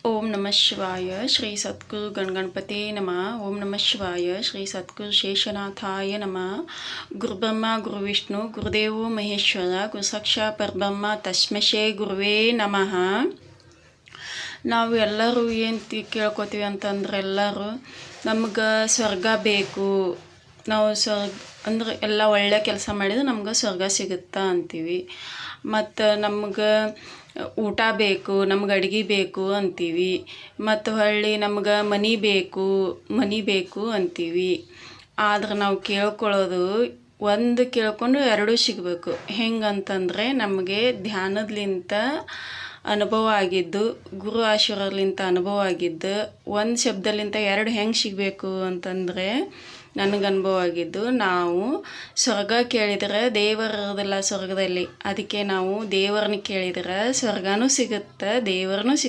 ಓಂ ನಮಃ ಶಿವಾಯ ಶ್ರೀ ಸದ್ಗುರು ಗಣಗಣಪತಿ ನಮಃ. ಓಂ ನಮಃ ಶಿವಾಯ ಶ್ರೀ ಸದ್ಗುರು ಶೇಷನಾಥಾಯ ನಮಃ. ಗುರುಬ್ರಹ್ಮ ಗುರುವಿಷ್ಣು ಗುರುದೇವೋ ಮಹೇಶ್ವರ ಗುರು ಸಾಕ್ಷಾತ್ ಪರಬ್ರಹ್ಮ ತಸ್ಮೈ ಶ್ರೀ ಗುರುವೇ ನಮಃ. ನಾವು ಎಲ್ಲರೂ ಏನು ಕೇಳ್ಕೊತೀವಿ ಅಂತಂದ್ರೆ ಎಲ್ಲರೂ ನಮ್ಗೆ ಸ್ವರ್ಗ ಬೇಕು, ನಾವು ಅಂದ್ರೆ ಎಲ್ಲ ಒಳ್ಳೆ ಕೆಲಸ ಮಾಡಿದ್ರೆ ನಮ್ಗೆ ಸ್ವರ್ಗ ಸಿಗುತ್ತಾ ಅಂತೀವಿ. ಮತ್ತು ನಮ್ಗೆ ಊಟ ಬೇಕು, ನಮ್ಗೆ ಅಡ್ಗೆ ಬೇಕು ಅಂತೀವಿ. ಮತ್ತು ಹೊಳ್ಳಿ ನಮ್ಗೆ ಮನೆ ಬೇಕು ಅಂತೀವಿ. ಆದ್ರೆ ನಾವು ಕೇಳ್ಕೊಳ್ಳೋದು ಒಂದು ಕೇಳ್ಕೊಂಡು ಎರಡೂ ಸಿಗಬೇಕು. ಹೆಂಗಂತಂದರೆ ನಮಗೆ ಧ್ಯಾನದ್ಲಿಂತ ಅನುಭವ ಆಗಿದ್ದು, ಗುರು ಆಶೀರ್ವಾದಲಿಂತ ಅನುಭವ ಆಗಿದ್ದು, ಒಂದು ಶಬ್ದಲಿಂತ ಎರಡು ಹೆಂಗೆ ಸಿಗಬೇಕು ಅಂತಂದರೆ ನನಗೆ ಅನುಭವ ಆಗಿದ್ದು, ನಾವು ಸ್ವರ್ಗ ಕೇಳಿದ್ರೆ ದೇವರದಲ್ಲ ಸ್ವರ್ಗದಲ್ಲಿ, ಅದಕ್ಕೆ ನಾವು ದೇವರನ್ನ ಕೇಳಿದ್ರೆ ಸ್ವರ್ಗನೂ ಸಿಗುತ್ತೆ, ದೇವರನ್ನೂ